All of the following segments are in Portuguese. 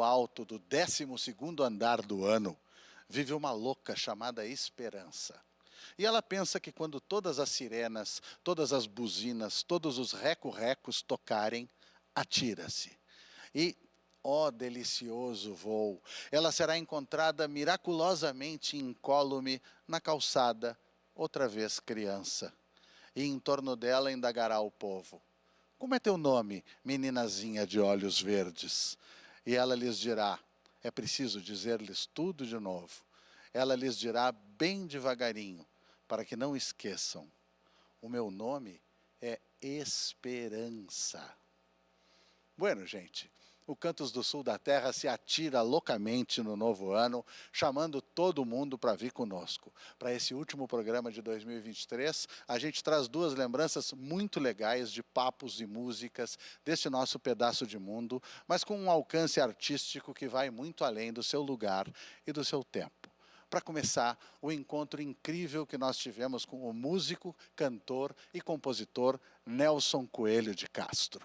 no alto do 12º andar do ano, vive uma louca chamada Esperança. E ela pensa que quando todas as sirenas, todas as buzinas, todos os reco-recos tocarem, atira-se. E, ó delicioso voo, ela será encontrada miraculosamente incólume na calçada, outra vez criança. E em torno dela indagará o povo: como é teu nome, meninazinha de olhos verdes? E ela lhes dirá: é preciso dizer-lhes tudo de novo. Ela lhes dirá bem devagarinho, para que não esqueçam: o meu nome é Esperança. Bueno, gente, o Cantos do Sul da Terra se atira loucamente no novo ano, chamando todo mundo para vir conosco. Para esse último programa de 2023, a gente traz duas lembranças muito legais de papos e músicas deste nosso pedaço de mundo, mas com um alcance artístico que vai muito além do seu lugar e do seu tempo. Para começar, o encontro incrível que nós tivemos com o músico, cantor e compositor Nelson Coelho de Castro.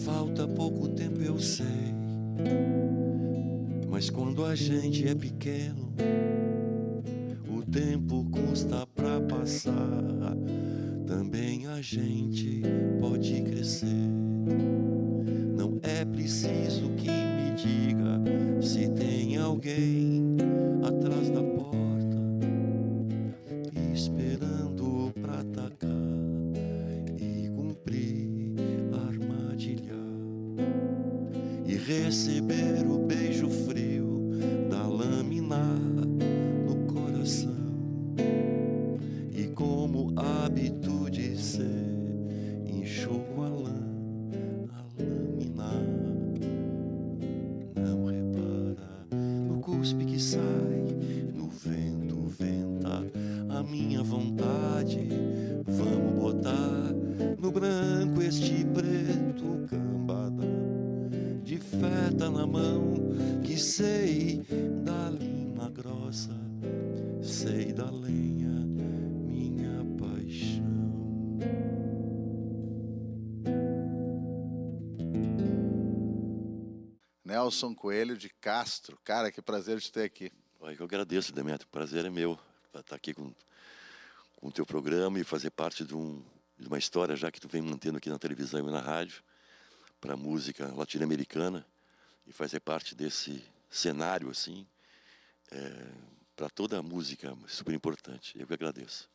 Falta pouco tempo, eu sei, mas quando a gente é pequeno, o tempo custa pra passar. Também a gente pode crescer. Não é preciso que me diga se tem alguém atrás da porta esperando pra atacar e cumprir a armadilha e receber o beijo frio da lâmina no coração. E como hábito de ser, enxugo a lâmina. Não repara no cuspe que sai, no vento venta a minha vontade. Vamos botar no branco este preto cambada de feta na mão, que sei da lima grossa, sei da lenha, minha paixão. Nelson Coelho de Castro. Cara, que prazer de ter aqui. Eu agradeço, Demetrio. O prazer é meu estar aqui com o teu programa e fazer parte de uma história já que tu vem mantendo aqui na televisão e na rádio para a música latino-americana e fazer parte desse cenário assim para toda a música super importante. Eu que agradeço.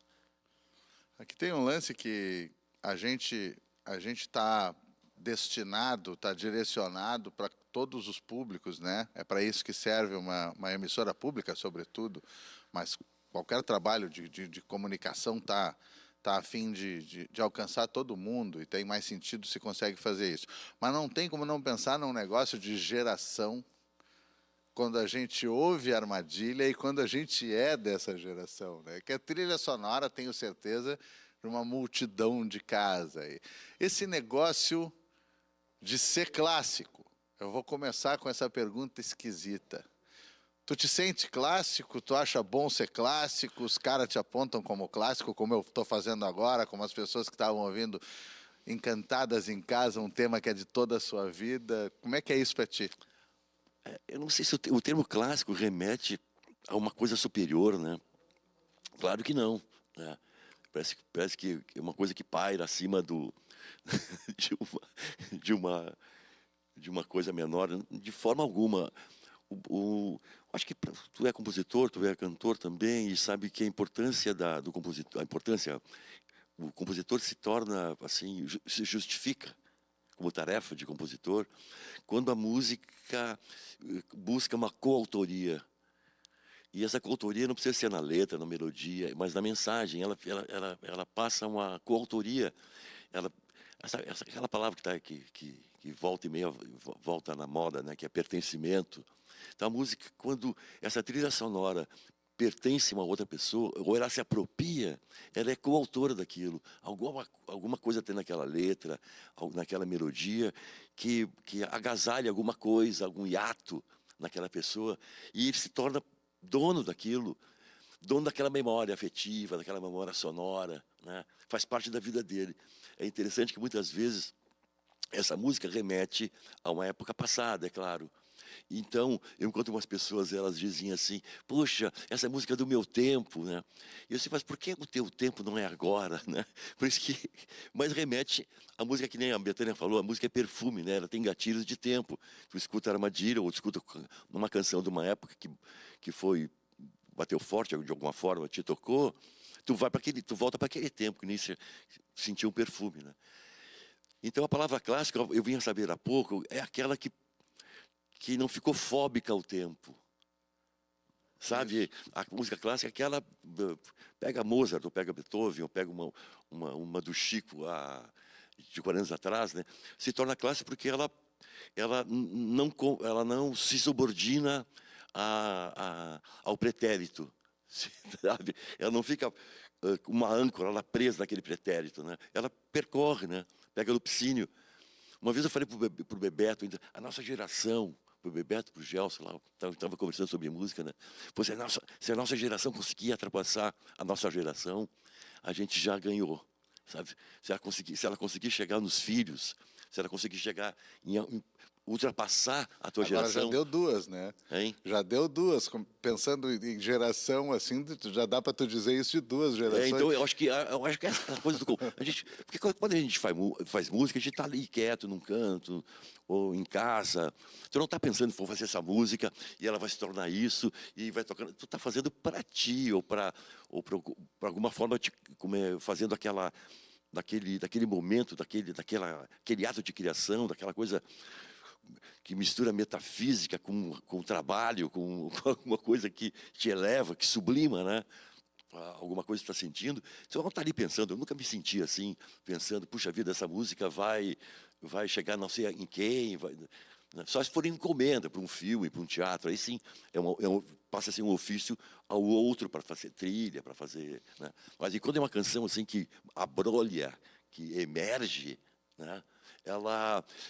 Aqui tem um lance que a gente está destinado, está direcionado para todos os públicos, né? É para isso que serve uma emissora pública, sobretudo, mas qualquer trabalho de comunicação está a fim de alcançar todo mundo e tem mais sentido se consegue fazer isso. Mas não tem como não pensar num negócio de geração quando a gente ouve Armadilha e quando a gente é dessa geração, né? Que a trilha sonora, tenho certeza, de uma multidão de casa. Esse negócio de ser clássico, eu vou começar com essa pergunta esquisita. Tu te sente clássico? Tu acha bom ser clássico? Os caras te apontam como clássico, como eu estou fazendo agora, como as pessoas que estavam ouvindo encantadas em casa, um tema que é de toda a sua vida. Como é que é isso para ti? Eu não sei se o termo clássico remete a uma coisa superior, né? Claro que não, né? Parece que é uma coisa que paira acima de uma coisa menor, de forma alguma. Acho que tu é compositor, tu é cantor também, e sabe que a importância do compositor, o compositor se torna assim, se justifica como tarefa de compositor quando a música busca uma coautoria. E essa coautoria não precisa ser na letra, na melodia, mas na mensagem. Ela passa uma coautoria. Aquela palavra que volta e meia volta na moda, né, que é pertencimento. Então a música, quando essa trilha sonora pertence a uma outra pessoa, ou ela se apropria, ela é coautora daquilo. Alguma coisa tem naquela letra, naquela melodia, que agasalha alguma coisa, algum hiato naquela pessoa, e ele se torna dono daquilo, dono daquela memória afetiva, daquela memória sonora, né? Faz parte da vida dele. É interessante que muitas vezes essa música remete a uma época passada, é claro. Então, eu encontro umas pessoas, elas dizem assim, poxa, essa música é do meu tempo, né? E eu sei, mas por que o teu tempo não é agora, né? Por isso que, mas remete a música que nem a Bethânia falou, a música é perfume, né? Ela tem gatilhos de tempo. Tu escuta Armadilha ou tu escuta uma canção de uma época que foi, bateu forte de alguma forma, te tocou, tu volta para aquele tempo que nem se sentiu um perfume, né? Então, a palavra clássica, eu vinha saber há pouco, é aquela que não ficou fóbica ao tempo. Isso. Sabe, a música clássica é aquela. Pega Mozart, ou pega Beethoven, ou pega uma do Chico de 40 anos atrás, né? Se torna clássica porque ela não se subordina ao pretérito. Sabe? Ela não fica com uma âncora, ela presa naquele pretérito, né? Ela percorre, né? Pega Lupicínio. Uma vez eu falei pro Bebeto, ainda, a nossa geração, pro Bebeto, pro Gelson, lá, estava conversando sobre música, né? Pô, se a nossa geração conseguir ultrapassar a nossa geração, a gente já ganhou, sabe? Se ela conseguir chegar nos filhos, se ela conseguir chegar ultrapassar a tua Agora já geração, deu duas, né? hein? Já deu duas. Pensando em geração, assim, já dá para tu dizer isso de duas gerações. Então eu acho que essa coisa a gente, porque quando a gente faz música, a gente está ali quieto num canto ou em casa. Tu não está pensando, vou fazer essa música e ela vai se tornar isso e vai tocando. Tu está fazendo para ti ou para alguma forma fazendo daquele momento, aquele ato de criação, daquela coisa que mistura metafísica com o trabalho, com alguma coisa que te eleva, que sublima, né? Alguma coisa que está sentindo, você não está ali pensando, eu nunca me senti assim, pensando, puxa vida, essa música vai chegar não sei em quem, né? Só se for encomenda para um filme, para um teatro, aí sim, passa a ser um ofício ao outro para fazer trilha, para fazer, né? Mas e quando é uma canção assim que abrolha, que emerge, né?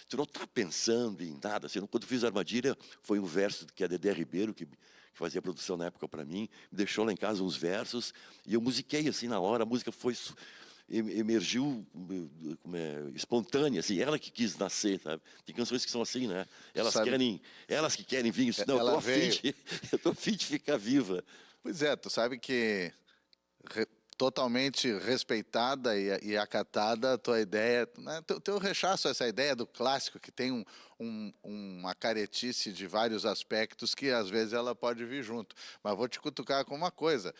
Tu não está pensando em nada, assim, quando fiz Armadilha, foi um verso que a Dedé Ribeiro, que fazia a produção na época para mim, me deixou lá em casa uns versos e eu musiquei assim na hora, a música emergiu espontânea, assim, ela que quis nascer, sabe? Tem canções que são assim, né? Tu sabe, Elas que querem vir, não, ela veio. eu tô a fim de ficar viva. Pois é, tu sabe que totalmente respeitada e acatada a tua ideia, né? Teu rechaço a essa ideia do clássico que tem uma caretice de vários aspectos que às vezes ela pode vir junto. Mas vou te cutucar com uma coisa.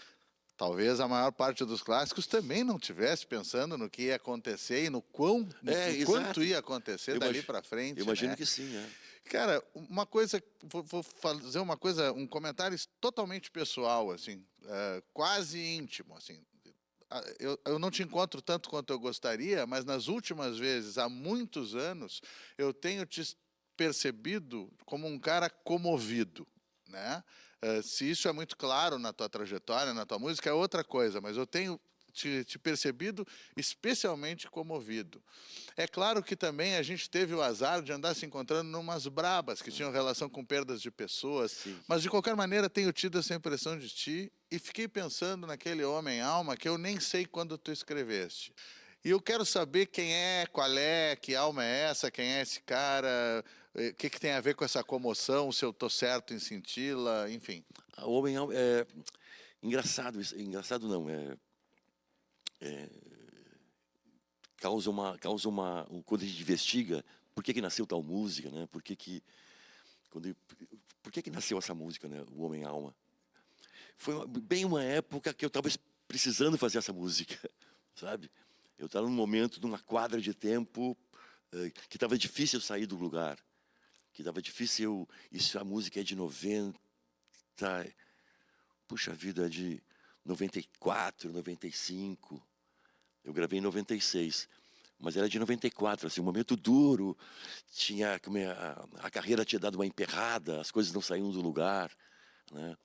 Talvez a maior parte dos clássicos também não tivesse pensando no que ia acontecer e no quanto Exato. ia acontecer Eu, dali imag- para eu frente, imagino né? que sim, é. Cara, uma coisa, vou fazer uma coisa, um comentário totalmente pessoal, assim, quase íntimo, assim. Eu não te encontro tanto quanto eu gostaria, mas nas últimas vezes, há muitos anos, eu tenho te percebido como um cara comovido, né? Se isso é muito claro na tua trajetória, na tua música, é outra coisa, mas eu tenho te percebido especialmente comovido. É claro que também a gente teve o azar de andar se encontrando numas brabas que tinham relação com perdas de pessoas, Sim. mas de qualquer maneira tenho tido essa impressão de ti e fiquei pensando naquele homem-alma que eu nem sei quando tu escreveste. E eu quero saber quem é, qual é, que alma é essa, quem é esse cara, o que tem a ver com essa comoção, se eu estou certo em senti-la, enfim. O homem é engraçado, engraçado não, quando a gente investiga por que nasceu tal música, né? Quando, por que nasceu essa música, né? O Homem Alma. Foi bem uma época que eu estava precisando fazer essa música, sabe? Eu estava num momento, numa quadra de tempo que estava difícil sair do lugar, que estava difícil. Isso, a música é de 90, puxa vida, é de 94, 95. Eu gravei em 96. Mas era de 94, assim, um momento duro, a carreira tinha dado uma emperrada, as coisas não saíam do lugar, né?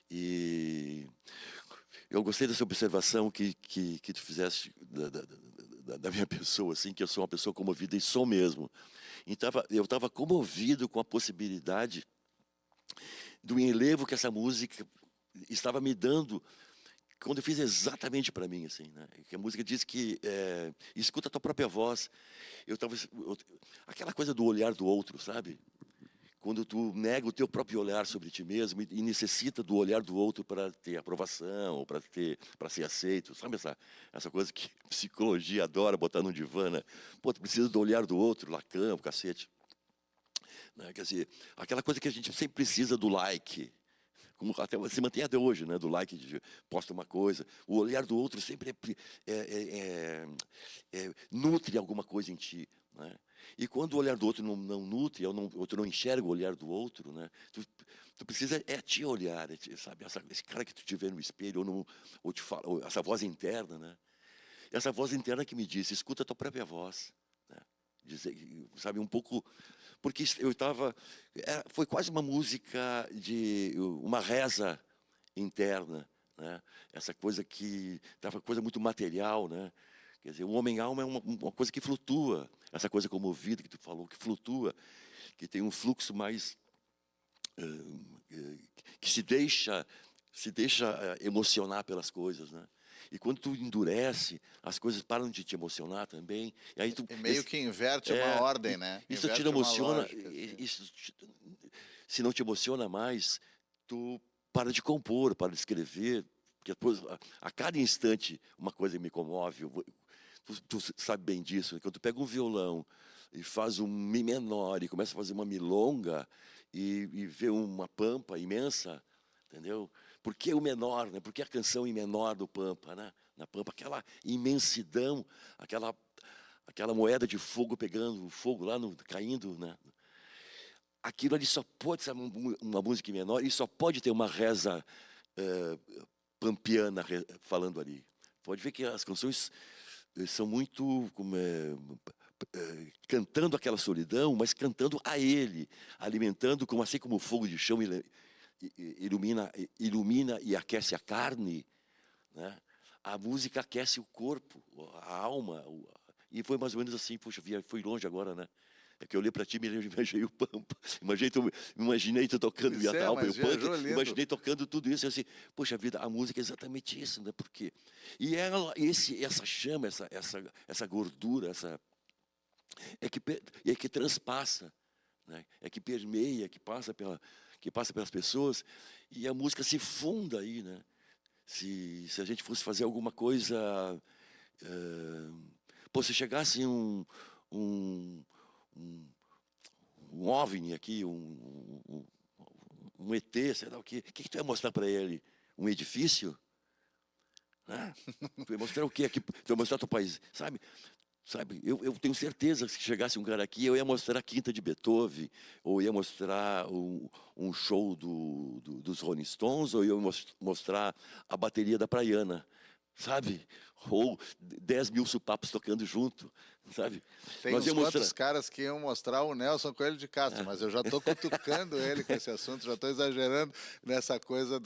E eu gostei dessa observação que tu fizeste da minha pessoa, assim, que eu sou uma pessoa comovida e sou mesmo. Então, eu estava comovido com a possibilidade do enlevo que essa música estava me dando quando eu fiz exatamente para mim, assim, né? Que a música diz que escuta a tua própria voz. Aquela coisa do olhar do outro, sabe? Quando tu nega o teu próprio olhar sobre ti mesmo e necessita do olhar do outro para ter aprovação, para ser aceito, sabe essa coisa que psicologia adora botar no divã, né? Pô, tu precisa do olhar do outro, Lacan, o cacete. Né? Quer dizer, aquela coisa que a gente sempre precisa do like, como até se mantém até hoje, né? Do like, de posta uma coisa. O olhar do outro sempre nutre alguma coisa em ti, né? E quando o olhar do outro não nutre, ou tu não enxerga o olhar do outro, né? Tu precisa te olhar, sabe? Esse cara que tu te vê no espelho, ou te fala, ou essa voz interna, né? Essa voz interna que me disse, escuta a tua própria voz, né? Dizer, sabe, um pouco... Porque eu estava... Foi quase uma música uma reza interna, né? Essa coisa que... Estava coisa muito material, né? Quer dizer, o homem-alma é uma coisa que flutua. Essa coisa comovida que tu falou, que flutua, que tem um fluxo mais... que se deixa emocionar pelas coisas, né? E quando tu endurece, as coisas param de te emocionar também. E aí E meio que inverte uma ordem, né? isso te Inverte uma emociona, lógica, assim. se não te emociona mais, tu para de compor, para de escrever, porque depois, a cada instante uma coisa me comove. Tu sabe bem disso, né? Quando tu pega um violão e faz um mi menor e começa a fazer uma milonga e vê uma pampa imensa, entendeu? Por que o menor, né? Por que a canção em menor do Pampa, né? Na Pampa, aquela imensidão, aquela moeda de fogo pegando fogo lá, caindo, né? Aquilo ali só pode ser uma música em menor e só pode ter uma reza pampiana falando ali. Pode ver que as canções são muito cantando aquela solidão, mas cantando a ele, alimentando, assim como o fogo de chão ilumina e aquece a carne, né? A música aquece o corpo, a alma. E foi mais ou menos assim, puxa, fui longe agora, né? É que eu olhei para ti e imaginei o Pampa. Imaginei tu tocando Pois a é, alma e mas o punk. viajou lindo. Imaginei tocando tudo isso. E assim, poxa vida, a música é exatamente isso, né? Porque essa chama, essa gordura, é que transpassa, né? É que permeia, que passa pelas pessoas e a música se funda aí, né? Se a gente fosse fazer alguma coisa, se chegasse um, um, um OVNI aqui, um ET, sei lá o quê, o que tu ia mostrar para ele? Um edifício? Né? Tu ia mostrar o quê aqui? Tu ia mostrar teu país, sabe? Sabe, eu tenho certeza que se chegasse um cara aqui, eu ia mostrar a Quinta de Beethoven, ou ia mostrar um show dos Rolling Stones, ou ia mostrar a bateria da Praiana, sabe? Ou 10 mil supapos tocando junto, sabe? Tem Nós uns ia mostrar... quantos caras que iam mostrar o Nelson Coelho de Castro, mas eu já estou cutucando ele com esse assunto, já estou exagerando nessa coisa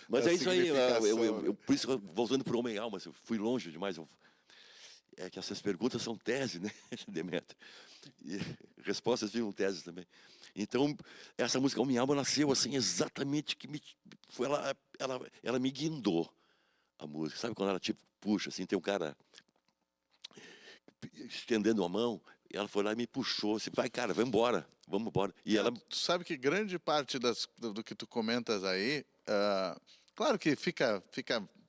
Mas da é isso aí, significação, né? por isso, voltando para o Homem-Alma, eu fui longe demais. É que essas perguntas são tese, né, Demetrio? E respostas viram tese também. Então, essa música Minha Alma nasceu assim exatamente ela me guindou a música. Sabe quando ela tipo puxa assim, tem um cara estendendo a mão, e ela foi lá e me puxou, assim, vai cara, vamos embora. E ela Tu sabe que grande parte do que tu comentas aí, claro que fica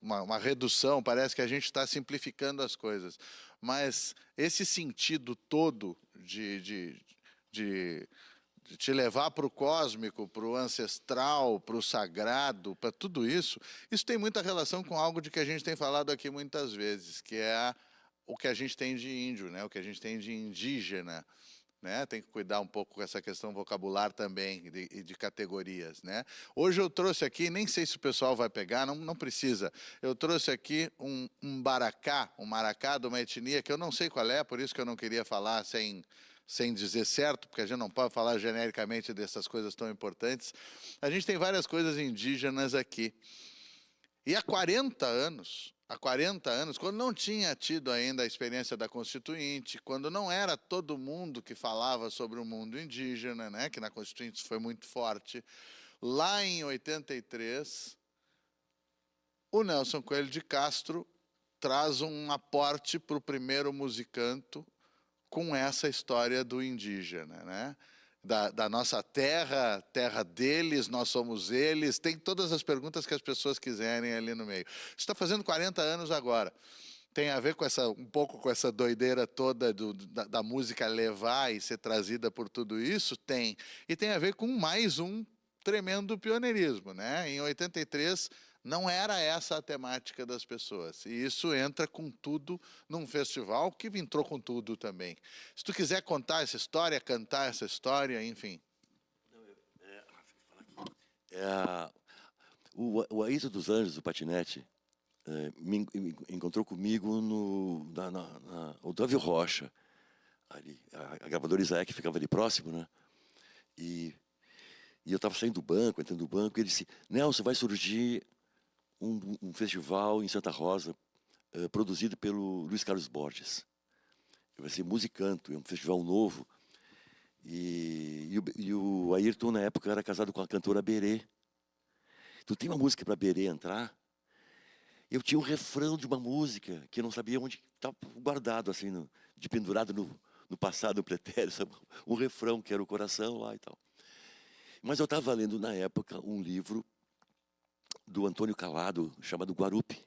uma redução, parece que a gente está simplificando as coisas, mas esse sentido todo de te levar para o cósmico, para o ancestral, para o sagrado, para tudo isso, isso tem muita relação com algo de que a gente tem falado aqui muitas vezes, que é o que a gente tem de índio, né? O que a gente tem de indígena, né? Tem que cuidar um pouco com essa questão vocabular também e de categorias, né? Hoje eu trouxe aqui, nem sei se o pessoal vai pegar, não precisa. Eu trouxe aqui um baracá, um maracá de uma etnia que eu não sei qual é, por isso que eu não queria falar sem dizer certo, porque a gente não pode falar genericamente dessas coisas tão importantes. A gente tem várias coisas indígenas aqui. E há 40 anos, quando não tinha tido ainda a experiência da Constituinte, quando não era todo mundo que falava sobre o mundo indígena, né, que na Constituinte foi muito forte, lá em 83, o Nelson Coelho de Castro traz um aporte para o primeiro musicanto com essa história do indígena, né? Da nossa terra, terra deles, nós somos eles, tem todas as perguntas que as pessoas quiserem ali no meio. Está fazendo 40 anos agora. Tem a ver com um pouco com essa doideira toda da música levar e ser trazida por tudo isso? Tem. E tem a ver com mais um tremendo pioneirismo, né? Em 83 não era essa a temática das pessoas. E isso entra com tudo num festival que entrou com tudo também. Se tu quiser contar essa história, cantar essa história, enfim. O Ayrton dos Anjos, do patinete, me encontrou comigo no Otávio Rocha, ali, a gravadora Isaac ficava ali próximo, né? E eu estava saindo do banco, entrando no banco, e ele disse: Nelson, vai surgir um festival em Santa Rosa, produzido pelo Luiz Carlos Borges. Vai ser Musicanto, é um festival novo. E o Ayrton, na época, era casado com a cantora Berê. Tu tem uma música para Berê entrar? Eu tinha um refrão de uma música que eu não sabia onde estava guardado, assim, de pendurado no passado, no pretérito, sabe? Um refrão que era o coração lá e tal. Mas eu estava lendo, na época, um livro do Antônio Calado, chamado Guarupi,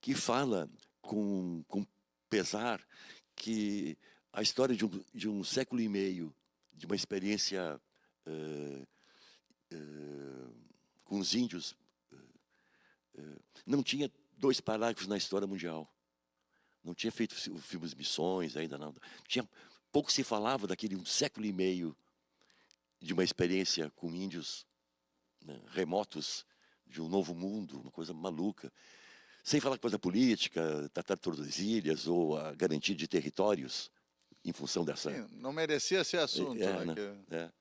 que fala com pesar que a história de um século e meio, de uma experiência com os índios, não tinha 2 parágrafos na história mundial. Não tinha feito filmes Missões ainda, não. Pouco se falava daquele 1 século e meio de uma experiência com índios, né, remotos de um novo mundo, uma coisa maluca. Sem falar coisa política, Tratar de Tordesilhas ou a garantia de territórios em função dessa... Sim, não merecia ser assunto. Né?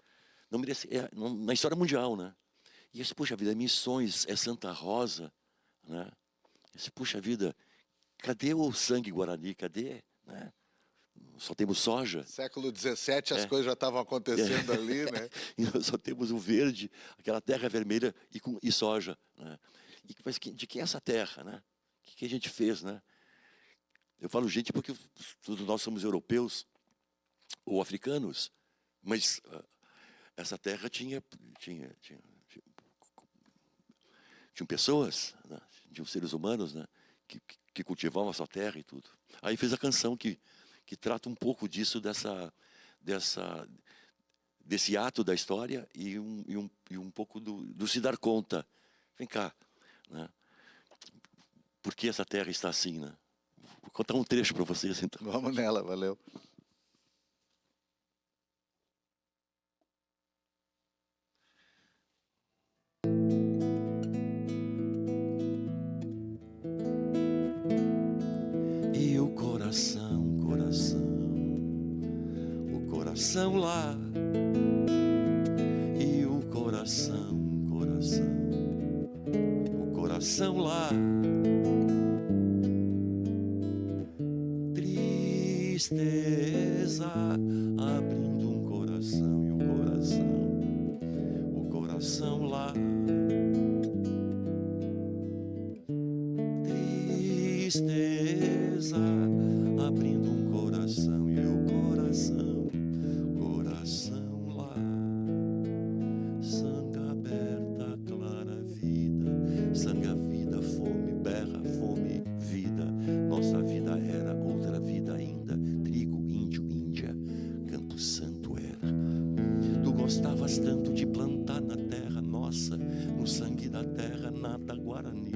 Não merecia, na história mundial, né? E esse, puxa vida, Missões, é Santa Rosa, né? Esse, puxa vida, cadê o sangue guarani? Cadê, né? Só temos soja. Século XVII as coisas já estavam acontecendo ali, né? E nós só temos o verde, aquela terra vermelha e soja, né? Mas de que é essa terra, né? O que a gente fez, né? Eu falo gente porque todos nós somos europeus ou africanos, mas essa terra tinham pessoas, né? Tinham seres humanos, né? Que cultivavam a sua terra e tudo. Aí fez a canção que trata um pouco disso, desse ato da história e um pouco do se dar conta. Vem cá, né? Por que essa terra está assim, né? Vou contar um trecho para vocês, então. Vamos nela, valeu. E o coração lá, e o coração lá, tristeza abrindo um coração, e o coração lá, tristeza abrindo um coração, e o coração lá, sangue aberta, clara vida, sangue a vida, fome, berra, fome, vida, nossa vida era outra vida ainda, trigo, índio, Índia, Campo Santo era. Tu gostavas tanto de plantar na terra nossa, no sangue da terra nada Guarani.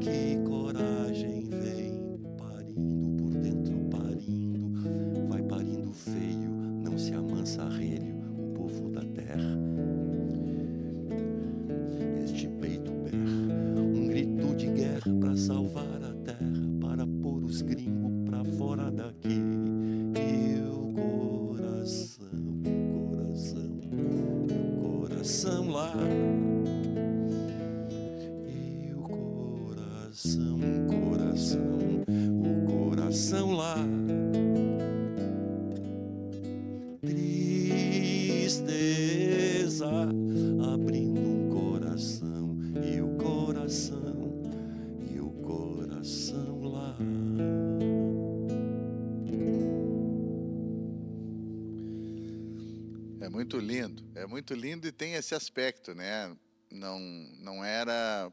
Que coragem vem parindo por dentro, parindo, vai parindo feio, não se amansa relho, o povo da terra. Este peito berra, um grito de guerra pra salvar a terra, para pôr os gringos pra fora daqui. E o coração lá. O coração lá, tristeza abrindo um coração, e o coração é muito lindo e tem esse aspecto, né? Não era,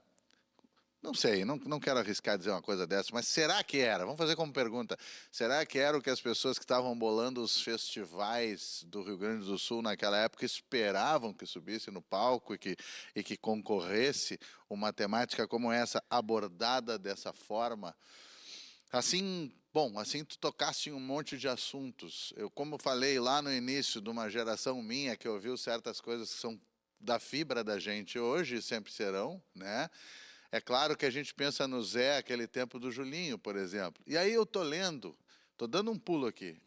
não sei, não quero arriscar dizer uma coisa dessa, mas será que era? Vamos fazer como pergunta. Será que era o que as pessoas que estavam bolando os festivais do Rio Grande do Sul naquela época esperavam que subisse no palco e que concorresse uma temática como essa, abordada dessa forma? Assim, bom, assim tu tocaste em um monte de assuntos. Eu, como falei lá no início, de uma geração minha que ouviu certas coisas que são da fibra da gente hoje e sempre serão, né? É claro que a gente pensa no Zé, aquele tempo do Julinho, por exemplo. E aí eu tô lendo, tô dando um pulo aqui.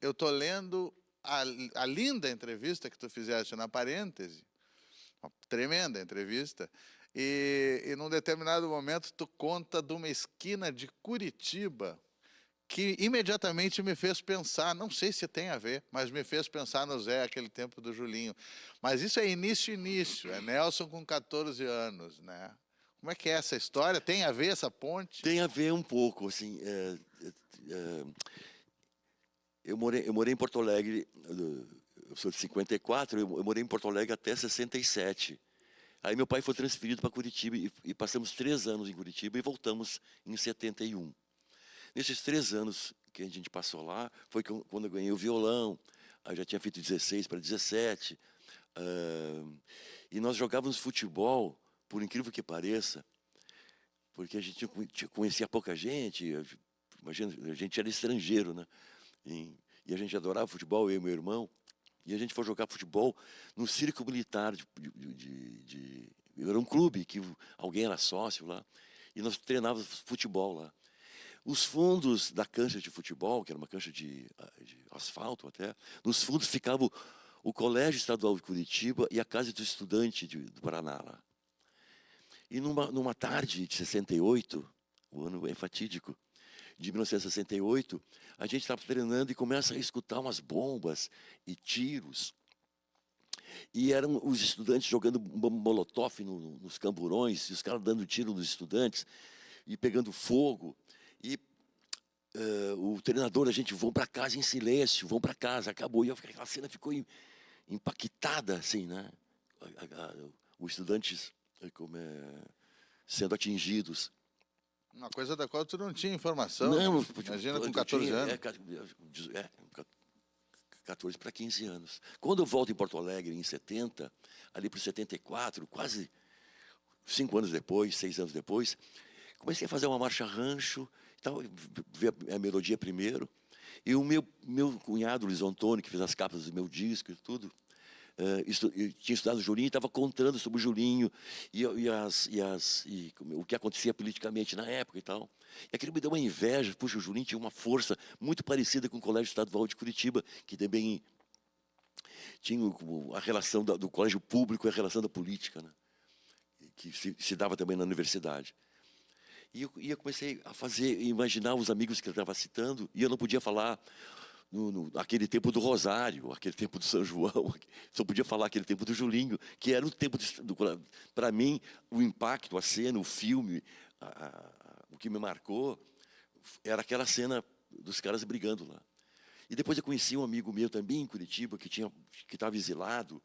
Eu tô lendo a linda entrevista que tu fizeste na Parêntese, uma tremenda entrevista, e num determinado momento tu conta de uma esquina de Curitiba que imediatamente me fez pensar, não sei se tem a ver, mas me fez pensar no Zé, aquele tempo do Julinho. Mas isso é início, é Nelson com 14 anos, né? Como é que é essa história? Tem a ver essa ponte? Tem a ver um pouco, assim. Eu morei em Porto Alegre, eu sou de 54, eu morei em Porto Alegre até 67. Aí meu pai foi transferido para Curitiba e passamos 3 anos em Curitiba e voltamos em 71. Nesses 3 anos que a gente passou lá, foi quando eu ganhei o violão. Aí eu já tinha feito 16 para 17. E nós jogávamos futebol, por incrível que pareça, porque a gente conhecia pouca gente. Imagina, a gente era estrangeiro, né? E a gente adorava futebol, eu e meu irmão. E a gente foi jogar futebol no Circo Militar. Era um clube que alguém era sócio lá. E nós treinávamos futebol lá. Os fundos da cancha de futebol, que era uma cancha de asfalto até, nos fundos ficava o Colégio Estadual de Curitiba e a Casa do Estudante do Paraná lá. E numa tarde de 68, o ano é fatídico, de 1968, a gente estava treinando e começa a escutar umas bombas e tiros. E eram os estudantes jogando molotov nos camburões, e os caras dando tiro nos estudantes e pegando fogo. E o treinador, a gente, vão para casa em silêncio, vão para casa, acabou. E aquela cena ficou impactada, assim, né? Os estudantes sendo atingidos. Uma coisa da qual tu não tinha informação, Não, né? Imagina com 14 anos. 14 para 15 anos. Quando eu volto em Porto Alegre, em 70, ali para 74, quase 5 anos depois, 6 anos depois, comecei a fazer uma marcha rancho, ver a melodia primeiro, e o meu cunhado, Luiz Antônio, que fez as capas do meu disco e tudo, tinha estudado o Julinho e estava contando sobre o Julinho e o que acontecia politicamente na época e tal. E aquilo me deu uma inveja. Puxa, o Julinho tinha uma força muito parecida com o Colégio Estadual de Curitiba, que também tinha a relação do colégio público e a relação da política, né? Que se dava também na universidade. E eu comecei a imaginar os amigos que ele estava citando, e eu não podia falar aquele tempo do Rosário, aquele tempo do São João, só podia falar aquele tempo do Julinho, que era o tempo para mim, o impacto, a cena, o filme, o que me marcou era aquela cena dos caras brigando lá. E depois eu conheci um amigo meu também em Curitiba que estava exilado.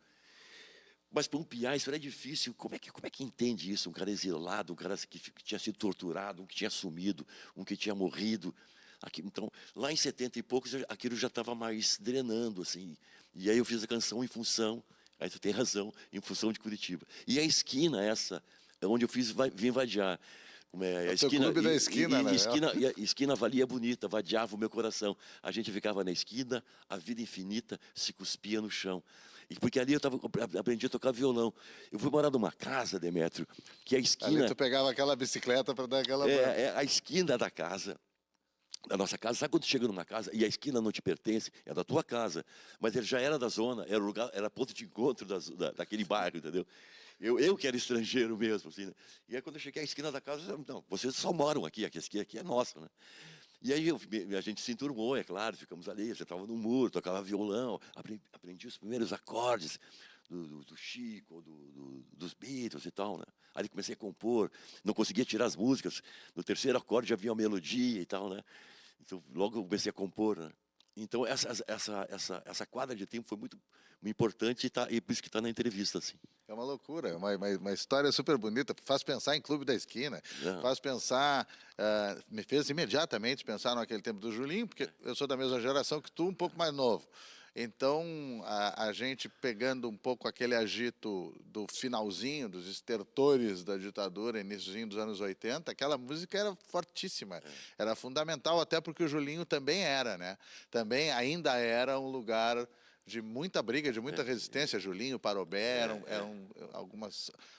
Mas para um piá isso era difícil. Como é que entende isso? Um cara exilado, um cara que tinha sido torturado, um que tinha sumido, um que tinha morrido. Então, lá em 70 e poucos, aquilo já estava mais drenando, assim. E aí eu fiz a canção em função, aí tu tem razão, em função de Curitiba. E a esquina essa, é onde eu vim vadiar. É o teu clube da esquina, né? E a esquina valia bonita, vadiava o meu coração. A gente ficava na esquina, a vida infinita se cuspia no chão. E porque ali eu aprendi a tocar violão. Eu fui morar numa casa, Demétrio, que a esquina... Ali tu pegava aquela bicicleta para dar aquela... a esquina da casa, da nossa casa. Sabe quando tu chega numa casa e a esquina não te pertence? É da tua casa. Mas ele já era da zona, era lugar, era ponto de encontro daquele bairro, entendeu? Eu que era estrangeiro mesmo, assim, né? E aí quando eu cheguei à esquina da casa, eu disse, não, vocês só moram aqui, aqui é nossa, né? E aí a gente se enturmou, é claro, ficamos ali, você estava no muro, tocava violão, aprendi os primeiros acordes do Chico, dos Beatles e tal, né? Aí comecei a compor, não conseguia tirar as músicas, no terceiro acorde já havia uma melodia e tal, né? Então logo eu comecei a compor, né? Então, essa quadra de tempo foi muito importante e por isso que está na entrevista, assim. É uma loucura, é uma história super bonita, faz pensar em Clube da Esquina, Não, faz pensar, me fez imediatamente pensar naquele tempo do Julinho, porque eu sou da mesma geração que tu, um pouco mais novo. Então, a gente pegando um pouco aquele agito do finalzinho, dos estertores da ditadura, iniciozinho dos anos 80, aquela música era fortíssima, era fundamental, até porque o Julinho também era, né? Também ainda era um lugar de muita briga, de muita resistência. Julinho, Parobé, eram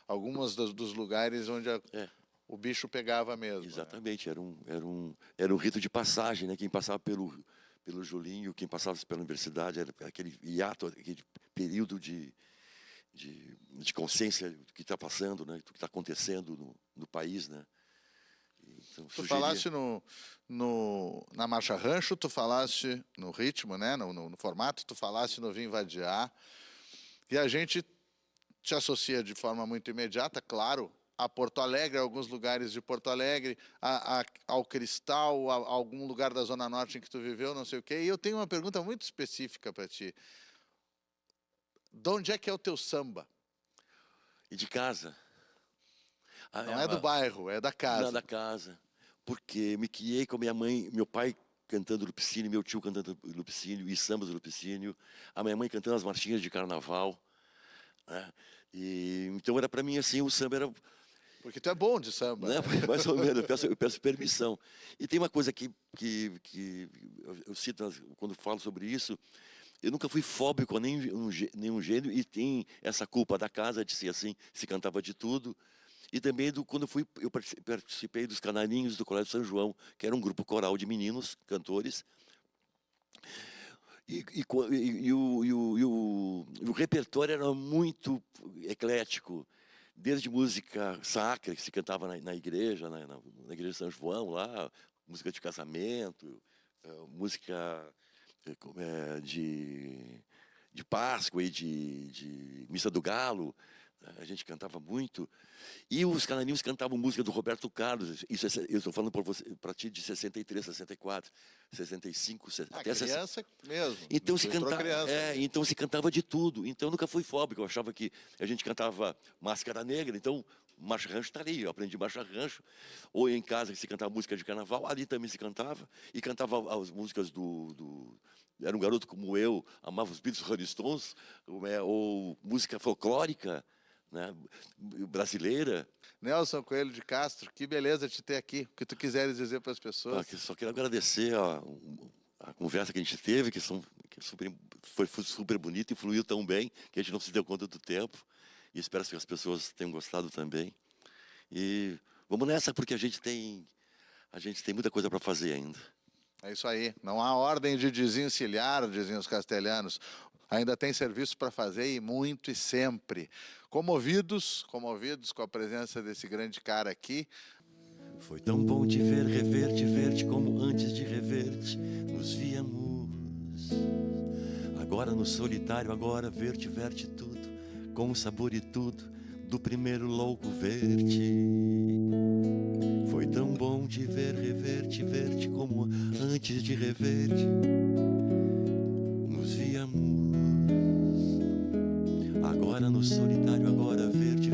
algumas dos lugares onde é, o bicho pegava mesmo, né? exatamente, era um rito de passagem, né? Quem passava pelo Julinho, quem passava pela universidade, era aquele hiato, aquele período de consciência do que está passando, né? Do que está acontecendo no país, né? Então, Tu falaste na Marcha Rancho, tu falaste no ritmo, né? No formato, tu falaste no Vim Vadiar. E a gente te associa de forma muito imediata, claro, a Porto Alegre, a alguns lugares de Porto Alegre, ao Cristal, a algum lugar da Zona Norte em que tu viveu, não sei o quê. E eu tenho uma pergunta muito específica para ti. De onde é que é o teu samba? e de casa. Não é do bairro, é da Não, casa. da casa. Porque me criei com a minha mãe, meu pai cantando Lupicínio, meu tio cantando Lupicínio e sambas do Lupicínio, a minha mãe cantando as marchinhas de carnaval, né? E então era para mim assim, o samba era, Porque tu é bom de samba, né, né? mais ou menos, eu peço permissão. E tem uma coisa que eu cito quando falo sobre isso, eu nunca fui fóbico a nenhum gênero e tem essa culpa da casa de ser assim, se cantava de tudo. E também quando eu participei dos Canarinhos do Colégio São João, que era um grupo coral de meninos, cantores, e o repertório era muito eclético, desde música sacra, que se cantava na igreja, na igreja de São João, lá, música de casamento, música de Páscoa e de Missa do Galo, a gente cantava muito. E os canarinhos cantavam música do Roberto Carlos. Isso eu estou falando para ti de 63, 64, 65, até 60. Criança mesmo. Então Tu se entrou canta, criança. então se cantava de tudo. Então eu nunca fui fóbico. Eu achava que a gente cantava Máscara Negra. Então Marcha Rancho está ali. Eu aprendi Marcha Rancho. Ou em casa que se cantava música de carnaval, ali também se cantava. E cantava as músicas era um garoto como eu, amava os Beatles, Rolling Stones, ou música folclórica, né, brasileira. Nelson Coelho de Castro, que beleza te ter aqui. O que tu quiseres dizer para as pessoas. Só quero agradecer a conversa que a gente teve, foi super bonita e fluiu tão bem que a gente não se deu conta do tempo. E espero que as pessoas tenham gostado também. E vamos nessa, porque a gente tem muita coisa para fazer ainda. É isso aí. Não há ordem de desencilhar, dizem os castelhanos. Ainda tem serviço para fazer e muito e sempre. Comovidos com a presença desse grande cara aqui. Foi tão bom te ver, rever-te como antes de rever-te nos víamos. Agora no solitário, agora ver-te tudo, com o sabor e tudo do primeiro louco ver-te. Foi tão bom te ver, rever-te como antes de rever-te nos víamos. Agora no solitário, agora ver-te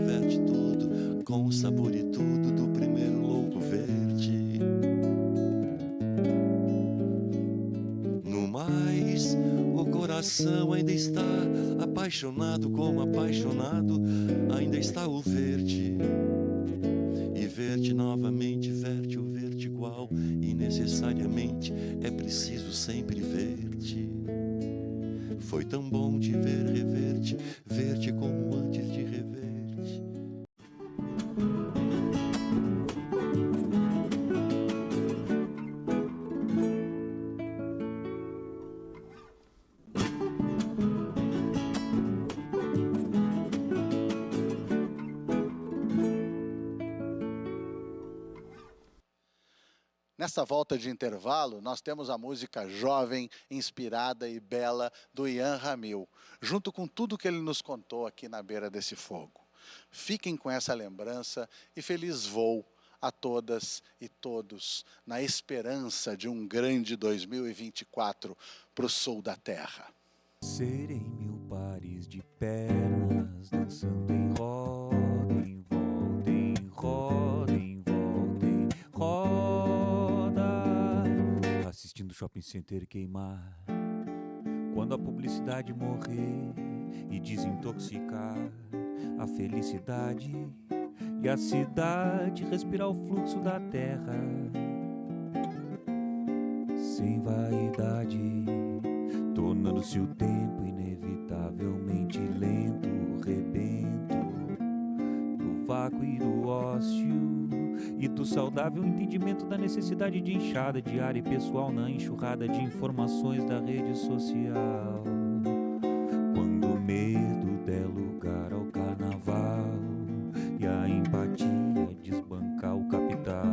tudo, com o sabor e tudo do primeiro louco ver-te. No mais, o coração ainda está apaixonado como apaixonado, ainda está o ver-te. E ver-te novamente, ver-te o ver-te igual, e necessariamente é preciso sempre ver-te. Foi tão bom te ver, rever-te, ver-te como antes de rever-te. Nessa volta de intervalo, nós temos a música jovem, inspirada e bela do Ian Ramil, junto com tudo que ele nos contou aqui na beira desse fogo. Fiquem com essa lembrança e feliz voo a todas e todos, na esperança de um grande 2024 para o sul da terra. Serei 1000 pares de pernas, dançando em roda, em volta, em roda, em volta, em roda, assistindo o shopping center queimar. Quando a publicidade morrer e desintoxicar a felicidade e a cidade respirar o fluxo da terra, sem vaidade, tornando-se o tempo inevitavelmente lento, rebento do vácuo e do ócio e do saudável entendimento da necessidade de enxada diária e pessoal na enxurrada de informações da rede social. Quando o medo der lugar ao carnaval e a empatia desbancar o capital,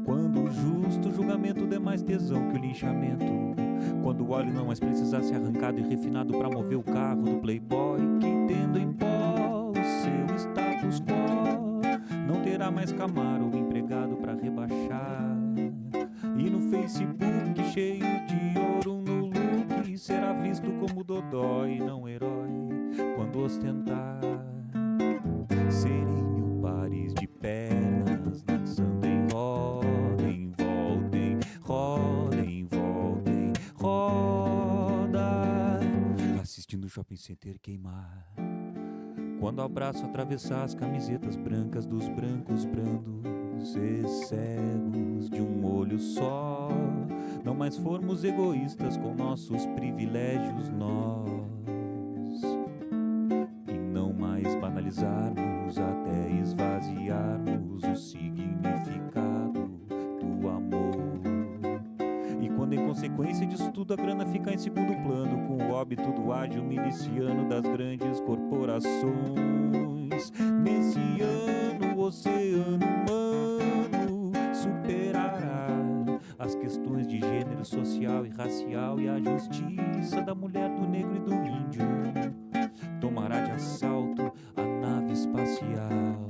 quando o justo julgamento der mais tesão que o linchamento, quando o óleo não mais precisar ser arrancado e refinado para mover o carro do playboy que, tendo em pó o seu status quo, não terá mais camaro ou empregado para rebaixar, e no Facebook cheio de ouro no look será visto como dodói, não herói, quando ostentar. Serei 1000 pares de pernas, dançando em roda, em volta, em roda, em volta, em roda, assistindo o shopping center queimar. Quando o abraço atravessar as camisetas brancas dos brancos brandos e cegos de um olho só, não mais formos egoístas com nossos privilégios nós, e não mais banalizarmos até esvaziarmos o significado do amor. E quando em consequência disso tudo a grana ficar em segundo plano, com o óbito do ágil miliciano das grandes corporações, nesse ano o oceano humano superará as questões de gênero social e racial, e a justiça da mulher, do negro e do índio tomará de assalto a nave espacial.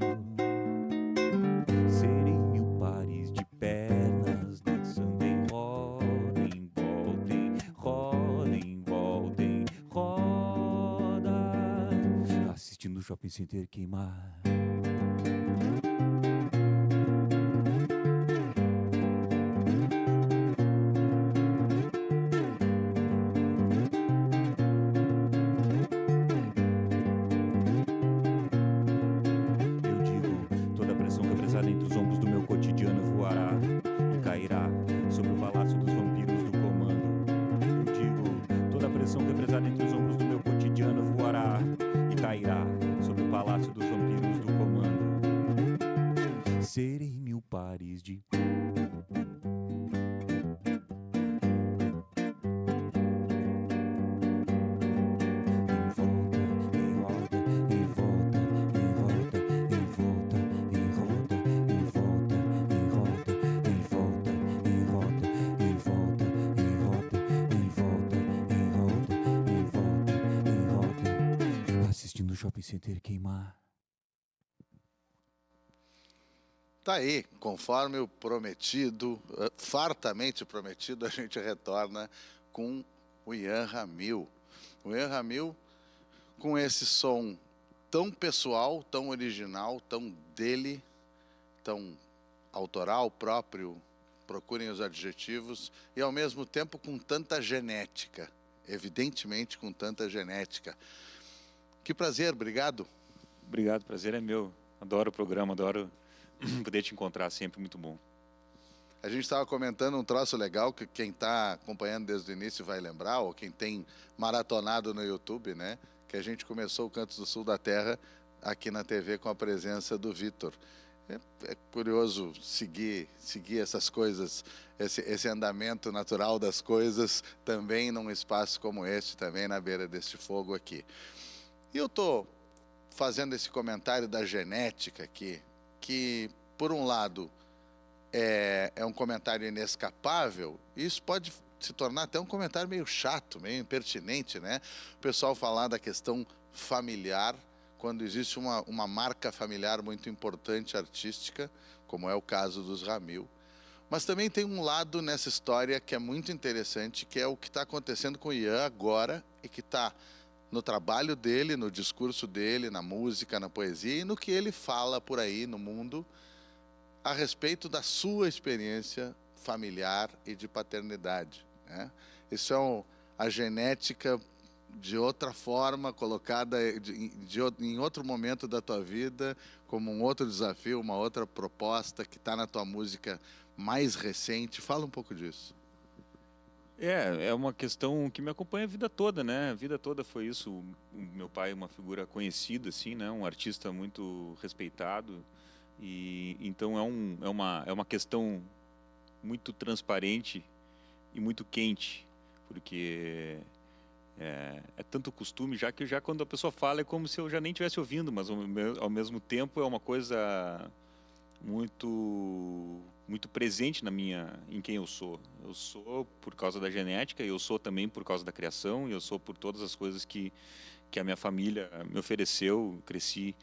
Serei 1000 pares de pernas, dançando em roda, em volta, em roda, em volta, em roda, assistindo o shopping center queimar. Eu digo, toda a pressão represada entre os ombros do meu cotidiano voará e cairá sobre o palácio dos vampiros do comando. Eu digo, toda a pressão represada entre os ombros do meu cotidiano voará e cairá sobre o palácio dos vampiros do comando. Serei 1000 pares de assistindo o shopping center queimar. Tá aí, conforme o prometido, fartamente prometido, a gente retorna com o Ian Ramil. O Ian Ramil com esse som tão pessoal, tão original, tão dele, tão autoral, próprio, procurem os adjetivos, e ao mesmo tempo com tanta genética, evidentemente com tanta genética. Que prazer, obrigado. Obrigado, prazer é meu. Adoro o programa, adoro poder te encontrar, sempre muito bom. A gente estava comentando um troço legal que quem está acompanhando desde o início vai lembrar, ou quem tem maratonado no YouTube, né? Que a gente começou o Cantos do Sul da Terra aqui na TV com a presença do Vitor. É curioso seguir essas coisas, esse andamento natural das coisas também num espaço como este, também na beira deste fogo aqui. E eu estou fazendo esse comentário da genética aqui, que, por um lado, é um comentário inescapável, e isso pode se tornar até um comentário meio chato, meio impertinente, né? O pessoal falar da questão familiar quando existe uma marca familiar muito importante, artística, como é o caso dos Ramil. Mas também tem um lado nessa história que é muito interessante, que é o que está acontecendo com o Ian agora e que está no trabalho dele, no discurso dele, na música, na poesia e no que ele fala por aí no mundo a respeito da sua experiência familiar e de paternidade, né? Isso é a genética de outra forma, colocada em outro momento da tua vida, como um outro desafio, uma outra proposta que está na tua música mais recente. Fala um pouco disso. É uma questão que me acompanha a vida toda, né? A vida toda foi isso. O meu pai é uma figura conhecida, assim, né? Um artista muito respeitado. E então é uma questão muito transparente e muito quente, porque é tanto costume, já que já quando a pessoa fala é como se eu já nem estivesse ouvindo, mas ao mesmo tempo é uma coisa muito presente em quem eu sou. Eu sou por causa da genética, e eu sou também por causa da criação, e eu sou por todas as coisas que a minha família me ofereceu. Cresci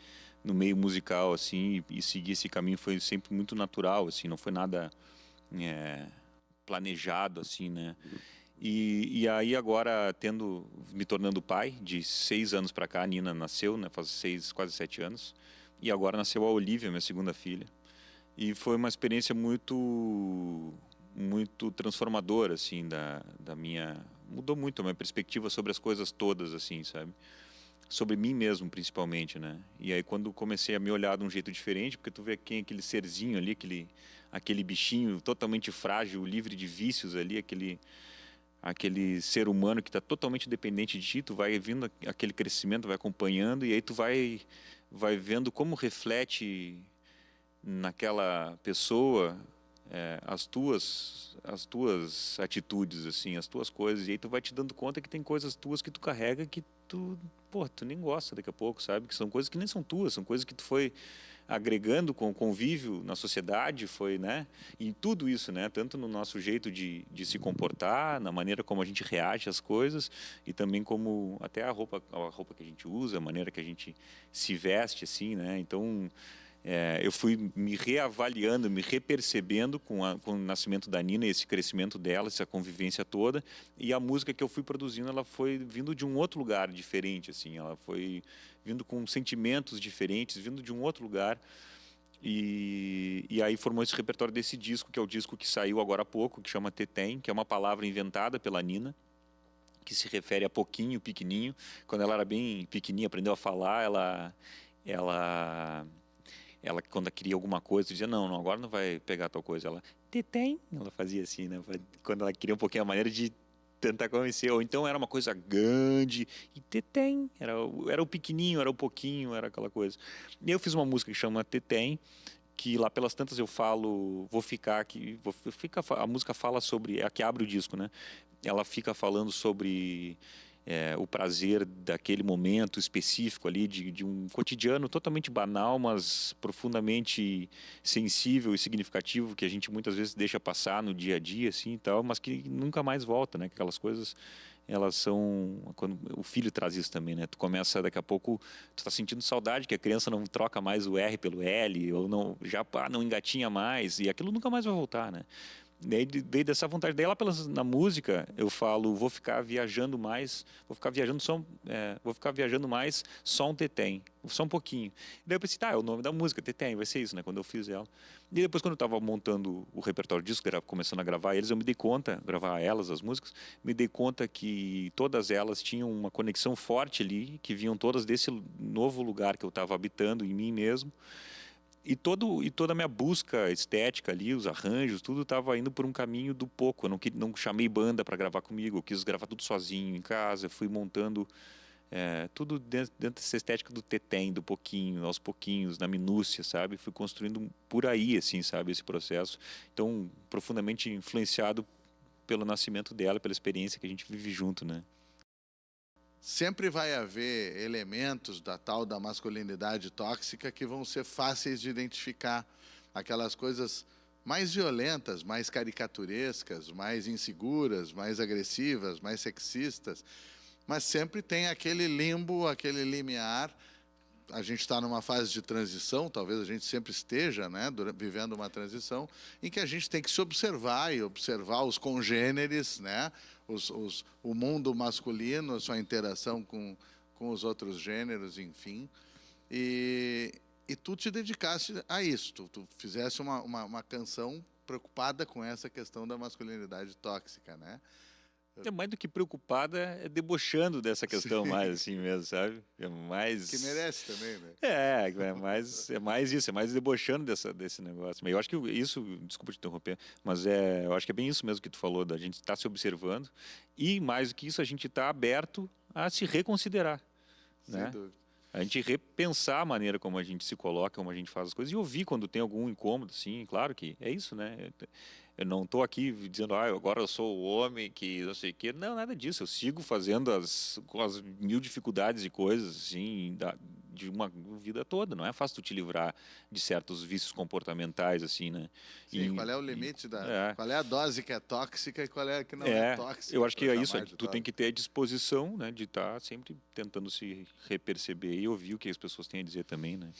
no meio musical, assim, e seguir esse caminho foi sempre muito natural, assim, não foi nada planejado, assim, né? E aí agora, me tornando pai, de 6 anos para cá, a Nina nasceu, né? Faz quase 7 anos, e agora nasceu a Olivia, minha segunda filha. E foi uma experiência muito transformadora, assim, da minha... Mudou muito a minha perspectiva sobre as coisas todas, assim, sabe? Sobre mim mesmo, principalmente, né? E aí quando comecei a me olhar de um jeito diferente, porque tu vê quem é aquele serzinho ali, aquele bichinho totalmente frágil, livre de vícios ali, aquele ser humano que está totalmente dependente de ti, tu vai vendo aquele crescimento, vai acompanhando, e aí tu vai vendo como reflete naquela pessoa as tuas atitudes, assim, as tuas coisas, e aí tu vai te dando conta que tem coisas tuas que tu carrega que tu nem gosta daqui a pouco, sabe? Que são coisas que nem são tuas, são coisas que tu foi agregando com o convívio na sociedade, foi, né? E tudo isso, né? Tanto no nosso jeito de se comportar, na maneira como a gente reage às coisas, e também como até a roupa que a gente usa, a maneira que a gente se veste, assim, né? Então, eu fui me reavaliando, me repercebendo com o nascimento da Nina, esse crescimento dela, essa convivência toda, e a música que eu fui produzindo, ela foi vindo de um outro lugar diferente, assim, ela foi vindo com sentimentos diferentes, vindo de um outro lugar, e aí formou esse repertório desse disco, que é o disco que saiu agora há pouco, que chama Tetém, que é uma palavra inventada pela Nina, que se refere a pouquinho, pequenininho. Quando ela era bem pequenininha, aprendeu a falar, ela quando ela queria alguma coisa, dizia, não, agora não vai pegar tal coisa. Tetém. Ela fazia assim, né? Quando ela queria um pouquinho a maneira de tentar convencer. Ou então era uma coisa grande e tetém. Era o pequenininho, era o pouquinho, era aquela coisa. E eu fiz uma música que chama Tetém, que lá pelas tantas eu falo, vou ficar aqui, a música fala sobre, é a que abre o disco, né? Ela fica falando sobre o prazer daquele momento específico ali, de um cotidiano totalmente banal, mas profundamente sensível e significativo, que a gente muitas vezes deixa passar no dia a dia, assim, e tal, mas que nunca mais volta, né? Aquelas coisas, elas são... Quando o filho traz isso também, né? Tu começa, daqui a pouco, tu tá sentindo saudade, que a criança não troca mais o R pelo L, ou não, já não engatinha mais, e aquilo nunca mais vai voltar, né? Daí veio dessa vontade. Daí lá na música eu falo, vou ficar viajando mais, vou ficar viajando mais só um tetém, só um pouquinho. Daí eu pensei, tá, é o nome da música, Tetém, vai ser isso, né, quando eu fiz ela. E depois, quando eu estava montando o repertório disso, começando a gravar eles, eu me dei conta, gravar elas, as músicas, me dei conta que todas elas tinham uma conexão forte ali, que vinham todas desse novo lugar que eu estava habitando em mim mesmo. E toda a minha busca estética ali, os arranjos, tudo estava indo por um caminho do pouco. Eu não chamei banda para gravar comigo, eu quis gravar tudo sozinho em casa, fui montando tudo dentro dessa estética do tetém, do pouquinho, aos pouquinhos, na minúcia, sabe? Fui construindo por aí, assim, sabe, esse processo. Então, profundamente influenciado pelo nascimento dela, pela experiência que a gente vive junto, né? Sempre vai haver elementos da tal da masculinidade tóxica que vão ser fáceis de identificar. Aquelas coisas mais violentas, mais caricaturescas, mais inseguras, mais agressivas, mais sexistas. Mas sempre tem aquele limbo, aquele limiar a gente está numa fase de transição, talvez a gente sempre esteja, né, vivendo uma transição, em que a gente tem que se observar e observar os congêneres, né, o mundo masculino, a sua interação com os outros gêneros, enfim. E tu te dedicaste a isso, tu fizesse uma canção preocupada com essa questão da masculinidade tóxica, né? É mais do que preocupada, é debochando dessa questão Sim. mais assim mesmo, sabe? É mais... Que merece também, né? É mais isso, é mais debochando desse negócio. Mas eu acho que isso, desculpa te interromper, mas eu acho que é bem isso mesmo que tu falou, da gente estar se observando e mais do que isso, a gente está aberto a se reconsiderar, Sem né? dúvida. A gente repensar a maneira como a gente se coloca, como a gente faz as coisas e ouvir quando tem algum incômodo, sim, claro que é isso, né? Eu não estou aqui dizendo, agora eu sou o homem que não sei o quê. Não, nada disso. Eu sigo fazendo com as mil dificuldades e coisas, assim, de uma vida toda. Não é fácil tu te livrar de certos vícios comportamentais, assim, né? Sim, qual é o limite é. qual é a dose que é tóxica e qual é a que não é tóxica? Eu acho que pra é isso. chamar de Tu tem que ter a disposição, né, de estar sempre tentando se reperceber e ouvir o que as pessoas têm a dizer também, né?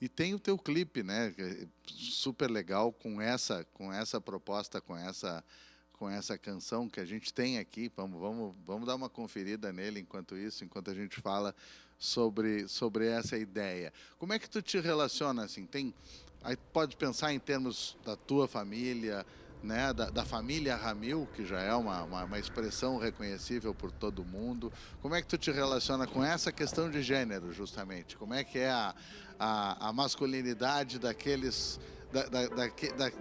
E tem o teu clipe, né? Que é super legal com essa proposta, com essa canção que a gente tem aqui. Vamos dar uma conferida nele enquanto a gente fala sobre essa ideia. Como é que tu te relaciona assim? Aí pode pensar em termos da tua família, né? Da família Ramil, que já é uma expressão reconhecível por todo mundo. Como é que tu te relaciona com essa questão de gênero, justamente? Como é que é a masculinidade daqueles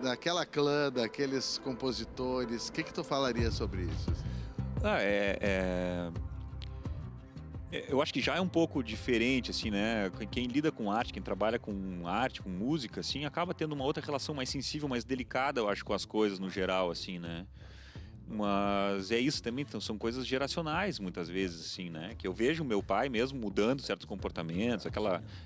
daquela clã, daqueles compositores? O que tu falaria sobre isso? Eu acho que já é um pouco diferente, assim, né? Quem lida com arte, quem trabalha com arte, com música, assim, acaba tendo uma outra relação mais sensível, mais delicada, eu acho, com as coisas no geral, assim, né? Mas é isso também, então, são coisas geracionais, muitas vezes, assim, né? Que eu vejo o meu pai mesmo mudando certos comportamentos,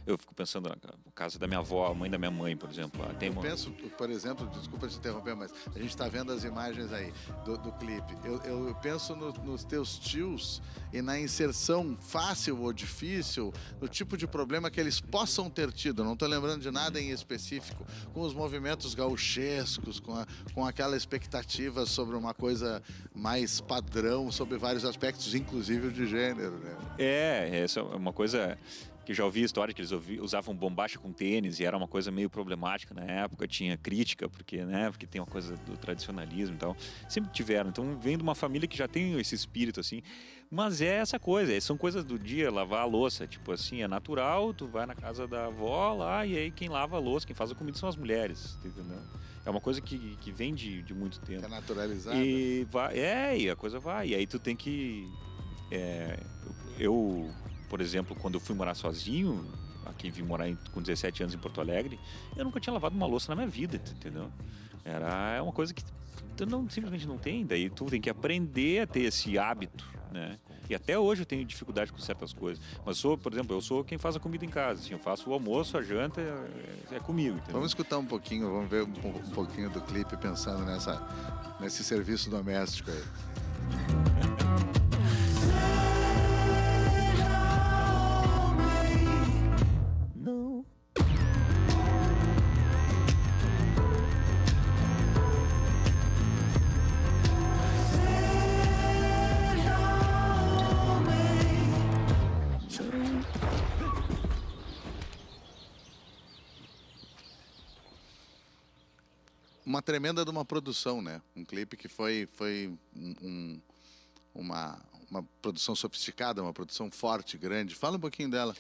eu fico pensando na casa da minha avó, a mãe da minha mãe, por exemplo. Eu penso, por exemplo, desculpa te interromper, mas a gente está vendo as imagens aí do clipe. Eu penso nos teus tios e na inserção fácil ou difícil, no tipo de problema que eles possam ter tido. Não estou lembrando de nada em específico, com os movimentos gauchescos, com aquela expectativa sobre uma coisa mais padrão, sobre vários aspectos, inclusive o de gênero, né? Essa é uma coisa que já ouvi história que eles usavam bombacha com tênis e era uma coisa meio problemática na época, tinha crítica, porque tem uma coisa do tradicionalismo e tal. Sempre tiveram. Então, vem de uma família que já tem esse espírito, assim. Mas é essa coisa, são coisas do dia, lavar a louça, tipo assim, é natural, tu vai na casa da avó lá e aí quem lava a louça, quem faz a comida são as mulheres, entendeu? É uma coisa que vem de muito tempo. É naturalizada. E e a coisa vai. E aí tu tem que... Eu, por exemplo, quando eu fui morar sozinho, aqui vim morar com 17 anos em Porto Alegre, eu nunca tinha lavado uma louça na minha vida, entendeu? É uma coisa que tu simplesmente não tem, daí tu tem que aprender a ter esse hábito, né? E até hoje eu tenho dificuldade com certas coisas. Mas por exemplo, eu sou quem faz a comida em casa, assim, eu faço o almoço, a janta, é comigo, entendeu? Vamos escutar um pouquinho, vamos ver um pouquinho do clipe pensando nesse serviço doméstico aí. Não. Uma tremenda de uma produção, né? Um clipe que foi uma produção sofisticada, uma produção forte, grande. Fala um pouquinho dela.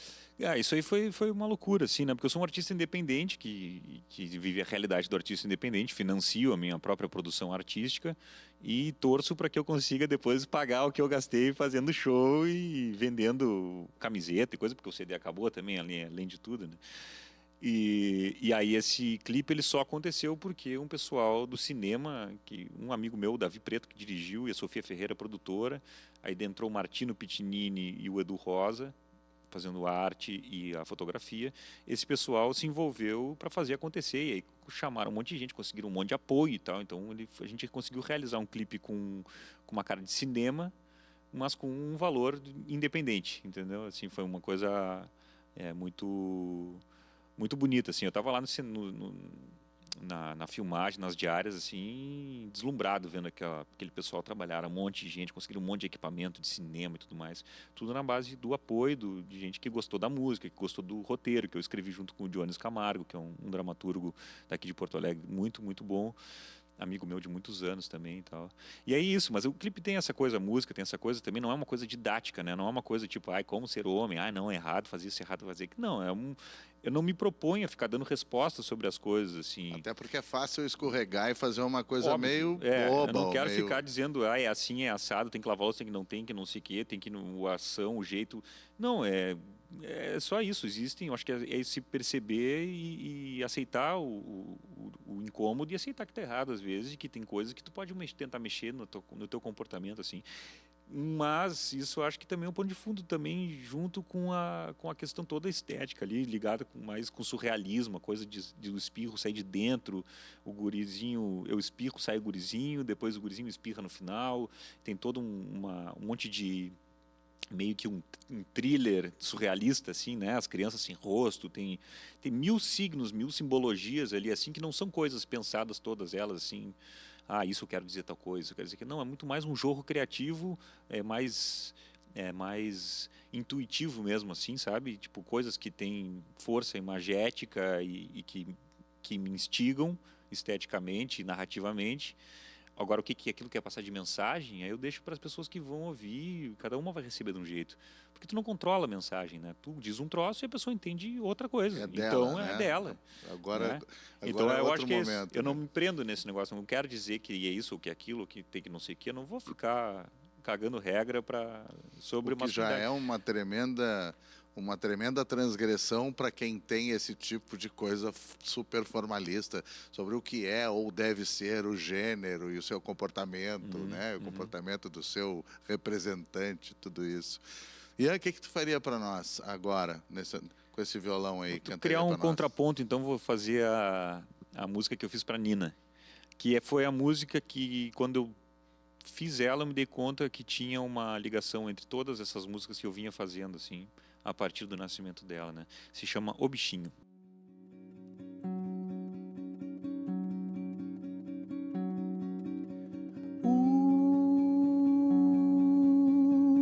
Isso aí foi uma loucura, assim, né? Porque eu sou um artista independente que vive a realidade do artista independente, financio a minha própria produção artística e torço para que eu consiga depois pagar o que eu gastei fazendo show e vendendo camiseta e coisa, porque o CD acabou também, além de tudo, né? E aí esse clipe ele só aconteceu porque um pessoal do cinema, um amigo meu, o Davi Preto, que dirigiu, e a Sofia Ferreira, produtora, aí entrou o Martino Pitinini e o Edu Rosa, fazendo a arte e a fotografia. Esse pessoal se envolveu para fazer acontecer, e aí chamaram um monte de gente, conseguiram um monte de apoio e tal, então a gente conseguiu realizar um clipe com uma cara de cinema, mas com um valor independente, entendeu? Assim, foi uma coisa é muito muito bonita, assim. Eu estava lá na filmagem, nas diárias, assim, deslumbrado vendo aquele pessoal trabalhar, um monte de gente, conseguiram um monte de equipamento de cinema e tudo mais. Tudo na base do apoio de gente que gostou da música, que gostou do roteiro, que eu escrevi junto com o Jones Camargo, que é um dramaturgo daqui de Porto Alegre, muito, muito bom. Amigo meu de muitos anos também e tal. E é isso, mas o clipe tem essa coisa, a música tem essa coisa também, não é uma coisa didática, né? Não é uma coisa tipo, ai, como ser homem, ai, não, é errado fazer isso, errado fazer aquilo. Não, eu não me proponho a ficar dando respostas sobre as coisas, assim. Até porque é fácil escorregar e fazer uma coisa Óbvio, meio boba. eu não ou quero meio... ficar dizendo, ah, é assim, é assado, tem que lavar louça, tem que não tem, que não sei o quê, tem que a ação, o jeito. Não, é só isso. Existem, eu acho que é se perceber e aceitar o incômodo e aceitar que tá errado às vezes, e que tem coisas que tu pode tentar mexer no teu comportamento, assim. Mas isso eu acho que também é um ponto de fundo também junto com a questão toda estética ali, ligada mais com o surrealismo, a coisa de o espirro sair de dentro, o gurizinho, eu espirro, sai o gurizinho, depois o gurizinho espirra no final, tem todo um monte de meio que um thriller surrealista, assim, né? As crianças sem rosto, tem 1000 signos, 1000 simbologias ali, assim, que não são coisas pensadas todas elas, assim, ah, isso eu quero dizer tal coisa, isso eu quero dizer que não, é muito mais um jogo criativo, é mais intuitivo mesmo, assim, sabe? Tipo, coisas que têm força imagética e que me instigam esteticamente, narrativamente. Agora, o que aquilo quer passar de mensagem, aí eu deixo para as pessoas que vão ouvir, cada uma vai receber de um jeito. Porque tu não controla a mensagem, né? Tu diz um troço e a pessoa entende outra coisa. É dela, Então, né? é dela. Agora, Né? agora Então, é eu outro acho que momento. eu não né? me prendo nesse negócio. Eu não quero dizer que é isso ou que é aquilo, ou que tem que não sei o quê. Eu não vou ficar cagando regra sobre O que já masculinidade. é uma tremenda transgressão para quem tem esse tipo de coisa super formalista sobre o que é ou deve ser o gênero e o seu comportamento, né? O comportamento do seu representante, tudo isso. E aí, o que tu faria para nós agora, com esse violão aí? Vou Cantaria criar um para nós? contraponto, então vou fazer a música que eu fiz para Nina, que foi a música que, quando eu fiz ela, eu me dei conta que tinha uma ligação entre todas essas músicas que eu vinha fazendo, assim, a partir do nascimento dela, né? Se chama O Bichinho.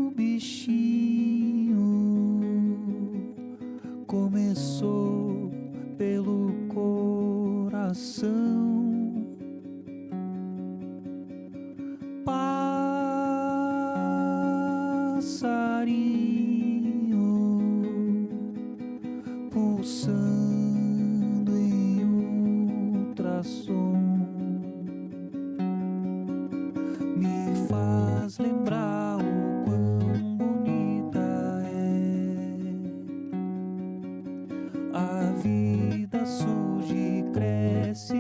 O bichinho começou pelo coração. Passarinho pulsando em ultrassom me faz lembrar o quão bonita é. A vida surge e cresce.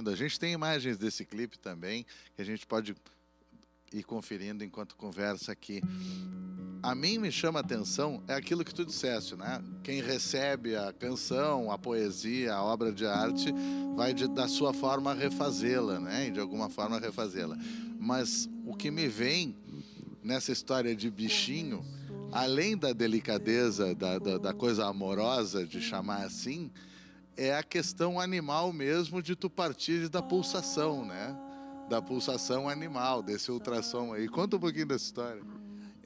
lindo. A gente tem imagens desse clipe também, que a gente pode ir conferindo enquanto conversa aqui. A mim me chama a atenção é aquilo que tu disseste, né? Quem recebe a canção, a poesia, a obra de arte, vai da sua forma refazê-la, né? E de alguma forma refazê-la. Mas o que me vem nessa história de bichinho, além da delicadeza, da coisa amorosa, de chamar assim, é a questão animal mesmo de tu partir da pulsação, né? Da pulsação animal, desse ultrassom aí. Conta um pouquinho dessa história.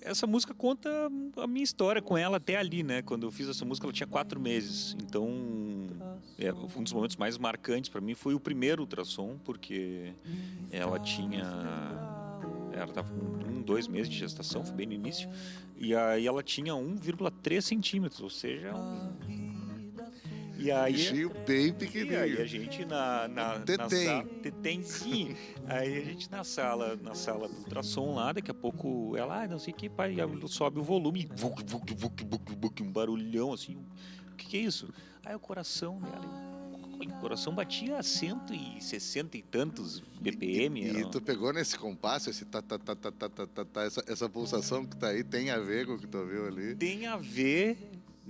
Essa música conta a minha história com ela até ali, né? Quando eu fiz essa música, ela tinha 4 meses. Então, um dos momentos mais marcantes para mim foi o primeiro ultrassom, porque ela estava com 2 meses de gestação, foi bem no início, e aí ela tinha 1,3 centímetros, ou seja, E aí, bichinho bem pequenininho. E aí a gente na Tetém. sala, tetemzinho. Aí a gente na sala do ultrassom lá, daqui a pouco ela, não sei o que, pai, sobe o volume, um barulhão assim. O que é isso? Aí o coração dela, o coração batia a 160 e tantos BPM. E tu pegou nesse compasso, esse essa pulsação que tá aí, tem a ver com o que tu ouviu ali? Tem a ver.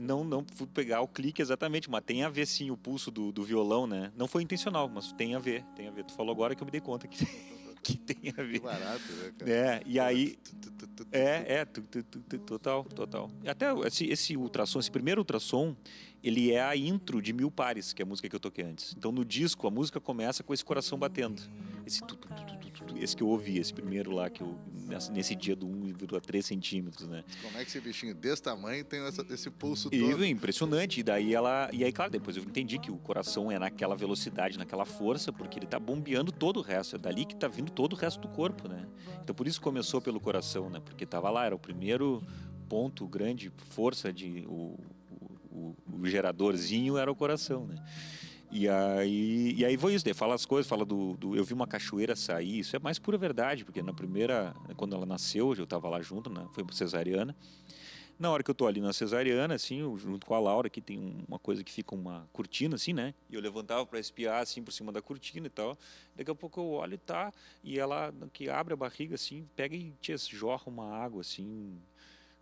Não fui pegar o clique exatamente, mas tem a ver sim o pulso do violão, né? Não foi intencional, mas tem a ver. Tu falou agora que eu me dei conta que tem a ver. Que barato, né, cara? É, e aí... Total. E até esse ultrassom, esse primeiro ultrassom, ele é a intro de Mil Pares, que é a música que eu toquei antes. Então no disco, a música começa com esse coração batendo. Esse que eu ouvi, esse primeiro lá, que eu, nesse dia do 1,3 centímetros, né? Como é que esse bichinho desse tamanho tem esse pulso E todo? impressionante. E aí, claro, depois eu entendi que o coração é naquela velocidade, naquela força, porque ele tá bombeando todo o resto. É dali que tá vindo todo o resto do corpo, né? Então por isso começou pelo coração, né? Porque tava lá, era o primeiro ponto grande, força de... O geradorzinho era o coração, né? E aí foi isso, daí fala as coisas, fala eu vi uma cachoeira sair, isso é mais pura verdade, porque na primeira, quando ela nasceu, eu tava lá junto, né, foi cesariana, na hora que eu tô ali na cesariana, assim, junto com a Laura, que tem uma coisa que fica uma cortina, assim, né, e eu levantava para espiar, assim, por cima da cortina e tal, daqui a pouco eu olho e ela, que abre a barriga, assim, pega e jorra uma água, assim...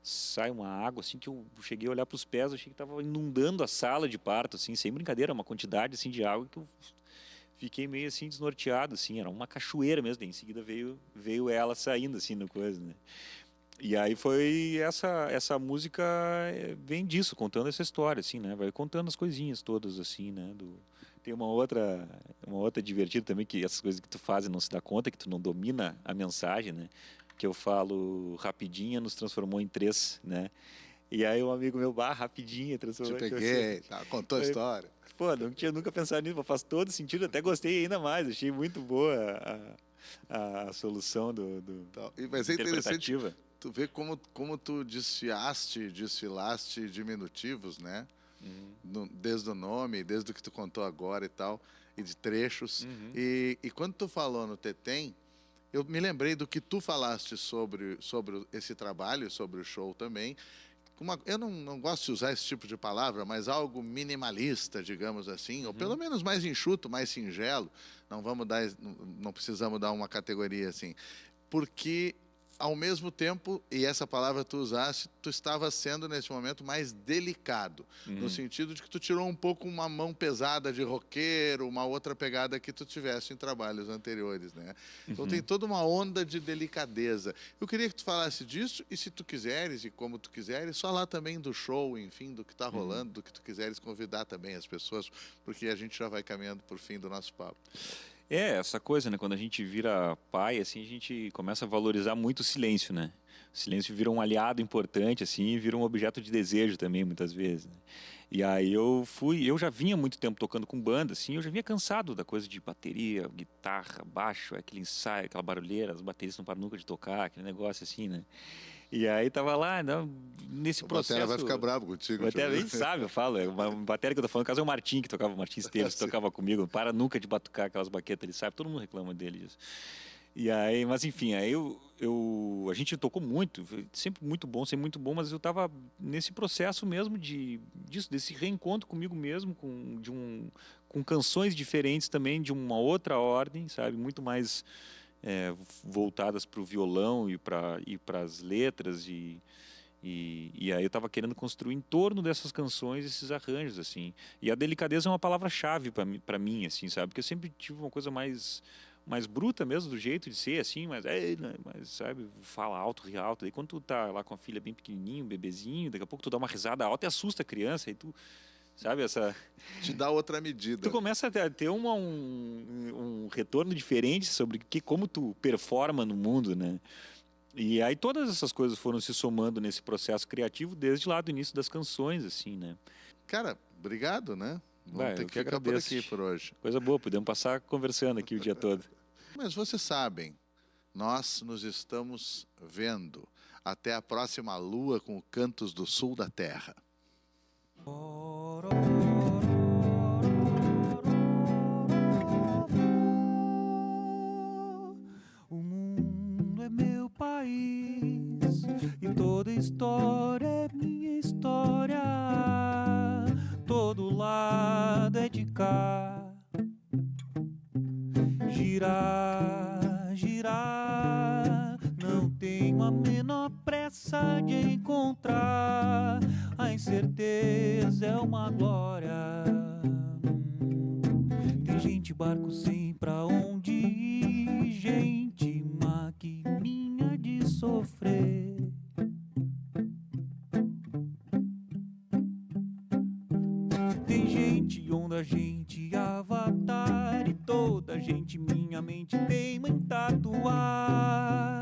Sai uma água, assim, que eu cheguei a olhar para os pés, achei que estava inundando a sala de parto, assim, sem brincadeira, uma quantidade, assim, de água que eu fiquei meio, assim, desnorteado, assim, era uma cachoeira mesmo, daí em seguida veio ela saindo, assim, no coisa, né. E aí foi essa música vem disso, contando essa história, assim, né, vai contando as coisinhas todas, assim, né, Tem uma outra divertida também, que essas coisas que tu faz e não se dá conta, que tu não domina a mensagem, né, que eu falo rapidinha nos transformou em 3, né? E aí um amigo meu, rapidinha transformou Te em 3. peguei, contou a história. Pô, não tinha nunca pensado nisso, mas faz todo sentido, até gostei ainda mais, achei muito boa a solução Mas é interessante, interpretativa. tu vê como tu desfilaste diminutivos, né? Desde o nome, desde o que tu contou agora e tal, e de trechos. E quando tu falou no Tetém, eu me lembrei do que tu falaste sobre esse trabalho, sobre o show também. Eu não gosto de usar esse tipo de palavra, mas algo minimalista, digamos assim, ou pelo menos mais enxuto, mais singelo. Não precisamos dar uma categoria assim. Porque, ao mesmo tempo, e essa palavra tu usaste, tu estava sendo, nesse momento, mais delicado. No sentido de que tu tirou um pouco uma mão pesada de roqueiro, uma outra pegada que tu tiveste em trabalhos anteriores, né? Então tem toda uma onda de delicadeza. Eu queria que tu falasse disso, e se tu quiseres, e como tu quiseres, falar também do show, enfim, do que está rolando, do que tu quiseres convidar também as pessoas, porque a gente já vai caminhando por fim do nosso papo. Essa coisa, né? Quando a gente vira pai, assim, a gente começa a valorizar muito o silêncio, né? O silêncio vira um aliado importante, assim, e vira um objeto de desejo também, muitas vezes, né? E aí eu já vinha há muito tempo tocando com banda, assim, eu já vinha cansado da coisa de bateria, guitarra, baixo, aquele ensaio, aquela barulheira, as baterias não param nunca de tocar, aquele negócio assim, né? E aí tava lá, nesse processo... O batera vai ficar bravo contigo. O batera nem sabe, eu falo. Uma batera que eu tô falando, no caso é o Martim, que tocava, o Martim Esteves, tocava comigo. Não para nunca de batucar aquelas baquetas, ele sabe, todo mundo reclama dele disso. E aí, mas enfim, aí a gente tocou muito, sempre muito bom, mas eu tava nesse processo mesmo desse reencontro comigo mesmo, com com canções diferentes também, de uma outra ordem, sabe? Muito mais voltadas para o violão e para as letras. E aí eu estava querendo construir em torno dessas canções esses arranjos, assim. E a delicadeza é uma palavra-chave para mim, assim, sabe? Porque eu sempre tive uma coisa mais bruta mesmo, do jeito de ser, assim, mas sabe, fala alto, ri alto. Aí quando tu tá lá com a filha bem pequenininho, um bebezinho, daqui a pouco tu dá uma risada alta e assusta a criança, aí tu, sabe, Te dá outra medida. tu começa a ter um retorno diferente sobre como tu performa no mundo, né? E aí todas essas coisas foram se somando nesse processo criativo desde lá do início das canções, assim, né? Cara, obrigado, né? Vamos ter Eu que que ficar por agradeço. aqui por hoje. Coisa boa, podemos passar conversando aqui o dia todo. Mas vocês sabem, nós nos estamos vendo. Até a próxima lua com Cantos do Sul da Terra. O mundo é meu país e toda história é minha história. Todo lado é de cá. Girar, girar, não tenho a menor pressa de encontrar. A incerteza é uma glória. Tem gente, barco sem pra onde ir, gente, maquininha de sofrer. Tem gente, onda, gente, avatar, e toda gente, minha mente teima em tatuar.